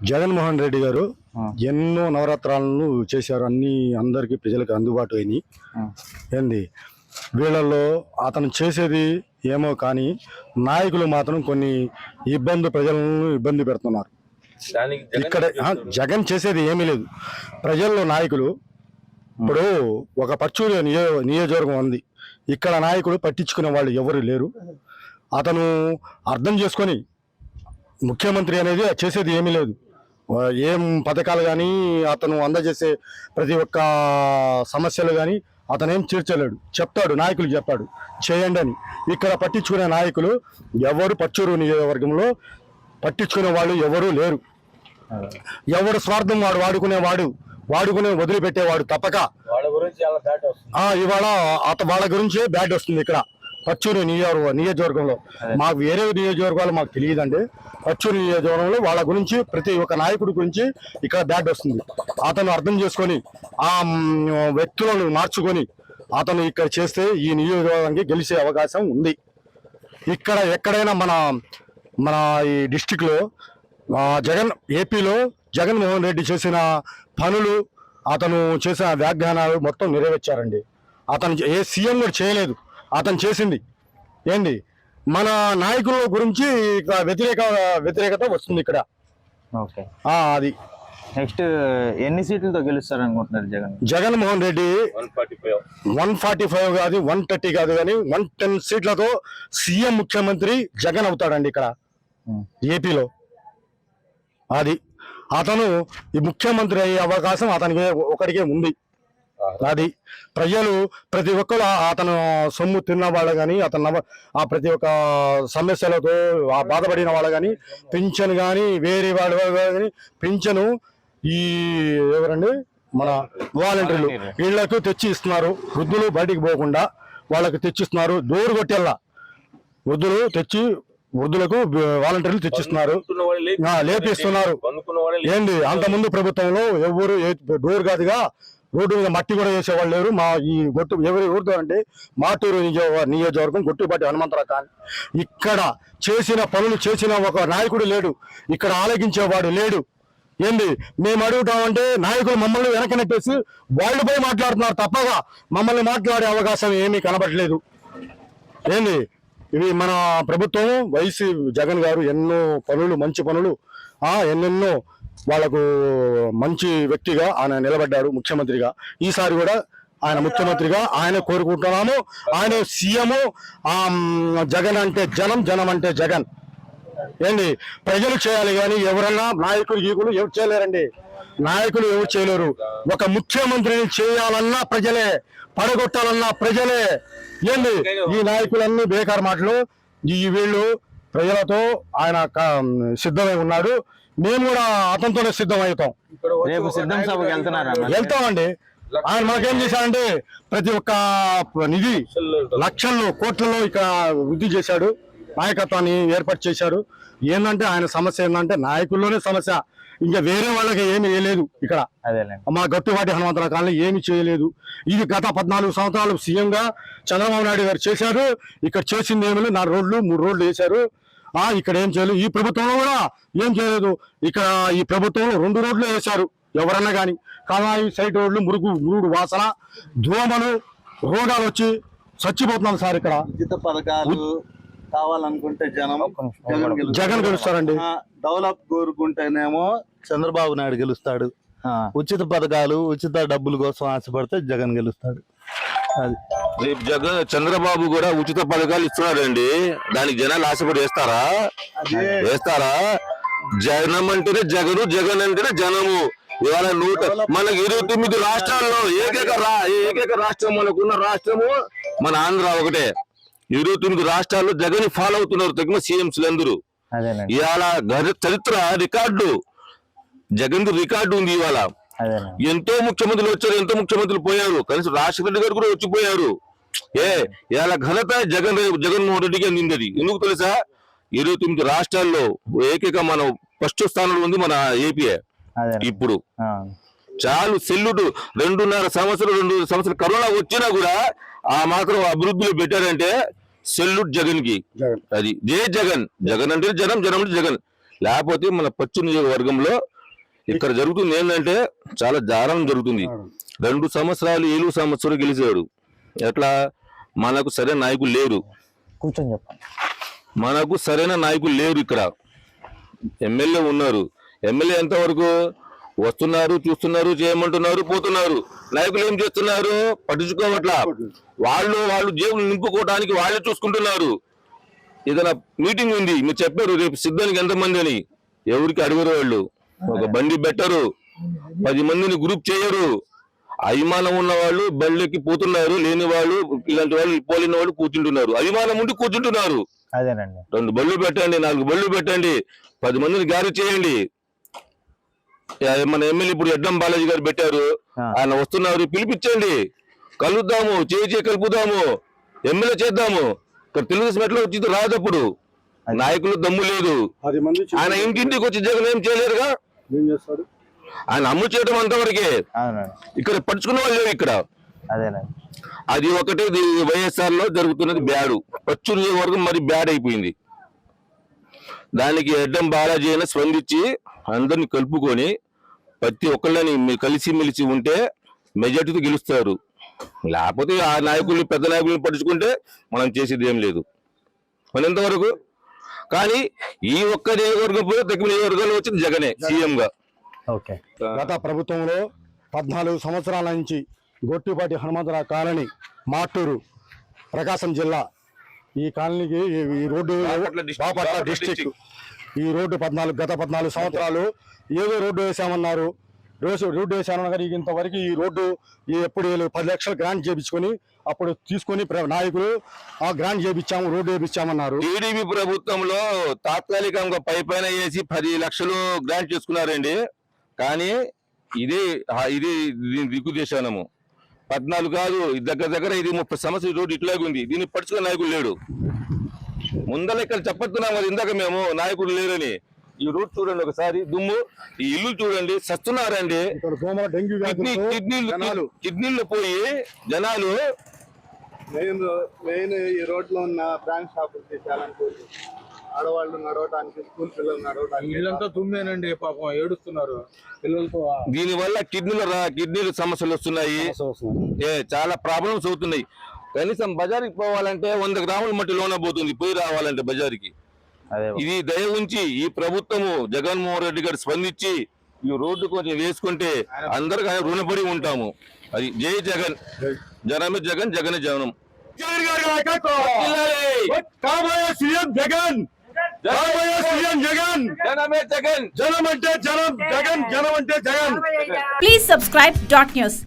జగన్మోహన్ రెడ్డి గారు ఎన్నో నవరాత్రాలను చేశారు. అందరికీ ప్రజలకు అందుబాటు అయినాయి. ఏంది వీళ్ళల్లో అతను చేసేది ఏమో కానీ నాయకులు మాత్రం కొన్ని ప్రజలను ఇబ్బంది పెడుతున్నారు. ఇక్కడ జగన్ చేసేది ఏమీ లేదు. ప్రజల్లో నాయకులు ఇప్పుడు ఒక పర్చూరు నియోజకవర్గం ఉంది. ఇక్కడ నాయకులు పట్టించుకునే వాళ్ళు ఎవరు లేరు. అతను అర్థం చేసుకొని ముఖ్యమంత్రి అనేది చేసేది ఏమీ లేదు. ఏం పథకాలు కానీ అతను అందజేసే ప్రతి ఒక్క సమస్యలు కానీ అతనేం తీర్చలేడు. చెప్తాడు, నాయకులు చెప్పాడు చేయండి అని. ఇక్కడ పట్టించుకునే నాయకులు ఎవరు పర్చూరు నియోజకవర్గంలో పట్టించుకునే వాళ్ళు ఎవరూ లేరు. ఎవడు స్వార్థం వాడుకునే వదిలిపెట్టేవాడు తప్పక ఇవాళ వాళ్ళ గురించే బ్యాడ్ వస్తుంది. ఇక్కడ పర్చూరు నియోజకవర్గంలో మాకు వేరే నియోజకవర్గాలు మాకు తెలియదండి. పర్చూరు నియోజకవర్గంలో వాళ్ళ గురించి ప్రతి ఒక్క నాయకుడి గురించి ఇక్కడ బ్యాడ్ వస్తుంది. అతను అర్థం చేసుకొని ఆ వ్యక్తులను మార్చుకొని అతను ఇక్కడ చేస్తే ఈ నియోజకవర్గానికి గెలిచే అవకాశం ఉంది. ఇక్కడ ఎక్కడైనా మన ఈ డిస్టిక్లో ఏపీలో జగన్మోహన్ రెడ్డి చేసిన పనులు, అతను చేసిన వ్యాఖ్యానాలు మొత్తం నెరవేర్చారండి. అతను ఏ సీఎం కూడా చేయలేదు. అతను చేసింది ఏంది మన నాయకుల గురించి వ్యతిరేకత వస్తుంది ఇక్కడ. అది నెక్స్ట్ ఎన్ని సీట్లతో గెలుస్తారు అనుకుంటున్నారు జగన్మోహన్ రెడ్డి? 145 కాదు, 130 కాదు, కానీ 110 సీట్లతో సీఎం ముఖ్యమంత్రి జగన్ అవుతాడండి ఇక్కడ ఏపీలో. అది అతను ఈ ముఖ్యమంత్రి అయ్యే అవకాశం అతనికి ఒకటికే ఉంది. అది ప్రజలు ప్రతి ఒక్కరు అతను సొమ్ము తిన్న వాళ్ళు కానీ ఆ ప్రతి ఒక్క సమస్యలతో బాధపడిన వాళ్ళు కానీ పింఛను కానీ వేరే వాళ్ళు కానీ పింఛను ఎవరండి మన వాలంటీర్లు వీళ్ళకు తెచ్చి ఇస్తున్నారు. వృద్ధులు బయటికి పోకుండా వాళ్ళకు తెచ్చిస్తున్నారు. డోరు కొట్టేలా వృద్ధులకు వాలంటీర్లు తెచ్చిస్తున్నారు, లేపిస్తున్నారు. ఏంది అంతకుముందు ప్రభుత్వంలో ఎవరు డోర్ కాదుగా రోడ్డు మీద మట్టి కూడా వేసేవాళ్ళు లేరు. మా ఈ ఎవరి ఊరితో అంటే మాటూరు నియోజకవర్గం గొట్టుపాటి హనుమంతరావు కానీ ఇక్కడ చేసిన పనులు చేసిన ఒక నాయకుడు లేడు. ఇక్కడ ఆలోచించేవాడు లేడు. ఏంది మేము అడుగుతామంటే నాయకులు మమ్మల్ని వెనక నెట్టేసి వాళ్ళు పోయి మాట్లాడుతున్నారు తప్పగా మమ్మల్ని మాట్లాడే అవకాశం ఏమీ కనబడలేదు. ఏంది ఇవి మన ప్రభుత్వం వైసీ జగన్ గారు ఎన్నో పనులు, మంచి పనులు, ఎన్నెన్నో వాళ్ళకు మంచి వ్యక్తిగా ఆయన నిలబడ్డాడు ముఖ్యమంత్రిగా. ఈసారి కూడా ఆయన ముఖ్యమంత్రిగా ఆయన కోరుకుంటున్నాము. ఆయన సీఎం. జగన్ అంటే జనం, జనం అంటే జగన్. ఏంటి ప్రజలు చేయాలి కానీ ఎవరన్నా నాయకులు ఎవరు చేయలేరండి. నాయకులు ఎవరు చేయలేరు. ఒక ముఖ్యమంత్రిని చేయాలన్నా ప్రజలే, పడగొట్టాలన్నా ప్రజలే. ఏంది ఈ నాయకులన్నీ బేకార్ మాటలు. వీళ్ళు ప్రజలతో ఆయన సిద్ధమై ఉన్నాడు. మేము కూడా అతనితోనే సిద్ధం అవుతాం. వెళ్తామండి. ఆయన మాకేం చేశాడంటే ప్రతి ఒక్క నిధి లక్షల్లో, కోట్లలో ఇక్కడ వృద్ధి చేశాడు. నాయకత్వాన్ని ఏర్పాటు చేశాడు. ఏంటంటే ఆయన సమస్య ఏంటంటే నాయకుల్లోనే సమస్య. ఇంకా వేరే వాళ్ళకి ఏమి చేయలేదు. ఇక్కడ మా గట్టుపాటి హనుమంతరావు కాలనీ ఏమి చేయలేదు. ఇది గత 14 సంవత్సరాలు సీఎంగా చంద్రబాబు నాయుడు గారు చేశారు. ఇక్కడ చేసింది ఏమి లేదు. 4 రోడ్లు 3 రోడ్లు వేశారు. ఇక్కడ ఏం చేయలేదు. ఈ ప్రభుత్వంలో కూడా ఏం చేయలేదు. ఇక్కడ ఈ ప్రభుత్వంలో 2 రోడ్లు వేశారు. ఎవరన్నా కానీ కాలాయి సైడ్ రోడ్లు మురుగు వాసన, దోమలు, రోగాలు వచ్చి చచ్చిపోతున్నాం సార్. ఇక్కడ ఉచిత పథకాలు కావాలనుకుంటే జగన్ గెలుస్తారండి. డెవలప్ కోరుకుంటేనేమో చంద్రబాబు నాయుడు గెలుస్తాడు. ఉచిత పథకాలు, ఉచిత డబ్బుల కోసం ఆశపడితే జగన్ గెలుస్తాడు. అది రేపు చంద్రబాబు కూడా ఉచిత పథకాలు ఇస్తున్నాడండి. దానికి జనాలు ఆశపడి వేస్తారా? జనం అంటేనే జగను, జగన్ అంటేనే జనము. ఇవాళ మనకి 29 రాష్ట్రాల్లో ఏకైక రాష్ట్రం మనకున్న రాష్ట్రము మన ఆంధ్ర ఒకటే. 29 రాష్ట్రాల్లో జగన్ ఫాలో అవుతున్నారు తగిన సీఎంలు అందరూ. ఇవాళ చరిత్ర రికార్డు, జగన్ రికార్డు ఉంది. ఇవాళ ఎంతో ముఖ్యమంత్రులు వచ్చారు, ఎంతో ముఖ్యమంత్రులు పోయారు. కనీసం రాజశేఖర రెడ్డి గారు కూడా వచ్చిపోయారు. ఇవాళ ఘనత జగన్మోహన్ రెడ్డికి అందింది. ఎందుకు తెలుసా? 29 రాష్ట్రాల్లో ఏకైక మనం ఫస్ట్ స్థానంలో ఉంది మన ఏపీ. ఇప్పుడు చాలు సెల్లుడు 2.5 సంవత్సరాలు కరోనా వచ్చినా కూడా ఆ మాత్రం అభివృద్ధిలో పెట్టారంటే సెల్యూట్ జగన్ కి. అది జై జగన్. జగన్ అంటే జనం, జనం అంటే జగన్. లేకపోతే మన పశ్చిమ నియోజకవర్గంలో ఇక్కడ జరుగుతుంది ఏంటంటే చాలా దారుణం జరుగుతుంది. 2 సంవత్సరాలు 7 సంవత్సరాలు గెలిచాడు. ఎట్లా? మనకు సరైన నాయకులు లేరు. కూర్చొని చెప్పండి. మనకు సరైన నాయకులు లేరు. ఇక్కడ ఎమ్మెల్యే ఉన్నారు. ఎమ్మెల్యే ఎంతవరకు వస్తున్నారు, చూస్తున్నారు, చేయమంటున్నారు, పోతున్నారు. నాయకులు ఏం చేస్తున్నారు? పట్టించుకోవట్లా. వాళ్ళు జేబులు నింపుకోవడానికి వాళ్ళే చూసుకుంటున్నారు. ఏదైనా మీటింగ్ ఉంది, మీరు చెప్పారు రేపు సిద్ధానికి ఎంతమంది అని, ఎవరికి అడిగారు? వాళ్ళు ఒక బండి పెట్టరు, 10 మందిని గ్రూప్ చేయరు. అభిమానం ఉన్న వాళ్ళు బళ్ళకి పోతున్నారు, లేని వాళ్ళు ఇలాంటి వాళ్ళు పోలిన వాళ్ళు కూర్చుంటున్నారు. అభిమానం ఉండి కూర్చుంటున్నారు. అదేనండి. 2 బళ్ళు పెట్టండి, 4 బళ్ళు పెట్టండి, 10 మందిని గ్యారీ చేయండి. మన ఎమ్మెల్యే ఇప్పుడు ఎడ్డం బాలాజీ గారు పెట్టారు, ఆయన వస్తున్నారు, పిలిపించండి, కలుద్దాము, చేయి కలుపుదాము, ఎమ్మెల్యే చేద్దాము. ఇక్కడ తెలుగుదేశం ఎట్లా వచ్చింది? రాదప్పుడు నాయకులు దమ్ము లేదు. ఆయన ఇంటింటికి వచ్చి జగన్ ఏం చేయలేరుగా. ఆయన అమ్ము చేయడం అంతవరకే. ఇక్కడ పడుచుకున్న వాళ్ళు లేరు ఇక్కడ. అది ఒకటే వైఎస్ఆర్ లో జరుగుతున్నది బ్యాడ్. పశ్చిమ నియోజకవర్గం మరి బ్యాడ్ అయిపోయింది. దానికి ఎడ్డం బాలాజీ అయినా స్పందించి అందరిని కలుపుకొని ప్రతి ఒక్కళ్ళని కలిసిమెలిసి ఉంటే మెజార్టీతో గెలుస్తారు. లేకపోతే ఆ నాయకుల్ని, పెద్ద నాయకుల్ని పట్టించుకుంటే మనం చేసేది ఏం లేదు మన ఎంతవరకు. కానీ ఈ ఒక్క నియోజకవర్గం పోయి దగ్గర నియోజకవర్గాలు వచ్చింది జగనే సీఎం గా. గత ప్రభుత్వంలో 14 సంవత్సరాల నుంచి గొట్టిపాటి హనుమంతరావు కాలనీ, మాటూరు, ప్రకాశం జిల్లా, ఈ కాలనీకి ఈ రోడ్డు బాపట్ల డిస్ట్రిక్ట్, ఈ రోడ్డు గత 14 సంవత్సరాలు ఏదో రోడ్డు వేసామన్నారు. రోడ్డు వేసామన్నా కానీ ఇంతవరకు ఈ రోడ్డు ఎప్పుడు 10 లక్షలు గ్రాంట్ చేయించుకొని అప్పుడు తీసుకొని నాయకులు ఆ గ్రాంట్ చేయించాము, రోడ్డు వేయించామన్నారు. టీడీపీ ప్రభుత్వంలో తాత్కాలికంగా పైన వేసి 10 లక్షలు గ్రాంట్ చేసుకున్నారండి. కానీ ఇది దిక్కుదేశానము 14 కాదు, దగ్గర ఇది 30 సంవత్సరాల రోడ్డు ఇట్లాగే ఉంది. దీన్ని పడుచుకునే నాయకులు లేడు. ముందర ఇక్కడ చెప్పొస్తున్నాం కదా ఇందాక మేము నాయకులు లేరని. ఈ రోడ్ చూడండి ఒకసారి, దుమ్ము, ఈ ఇల్లు చూడండి, సస్తున్నారండి. కిడ్నీలు పోయి జనాలు. మెయిన్ ఈ రోడ్ లో ఉన్న బ్రాంచ్ షాపులు తీసేయాలనుకోండి. ఆడవాళ్ళు నడవడానికి, స్కూల్ పిల్లలు నడవడానికి ఇల్లంతా తుమ్మేనండి, పాపం ఏడుస్తున్నారు పిల్లలతో. దీని వల్ల కిడ్నీలు సమస్యలు వస్తున్నాయి, చాలా ప్రాబ్లమ్స్ అవుతున్నాయి. కనీసం బజార్కి పోవాలంటే 100 గ్రాముల మట్టి లోన పోతుంది పోయి రావాలంటే బజార్కి. ఇది దయ ఉంచి ఈ ప్రభుత్వము జగన్మోహన్ రెడ్డి గారు స్పందించి ఈ రోడ్డు కొంచెం వేసుకుంటే అందరికి రుణపడి ఉంటాము. అది జై జగన్, జనమే జగన్, జగనే జనం. సీఎం జగన్, సీఎం జగన్, జనమే జగన్, జనం అంటే జనం, జగన్, జనం అంటే జగన్. Please subscribe .news.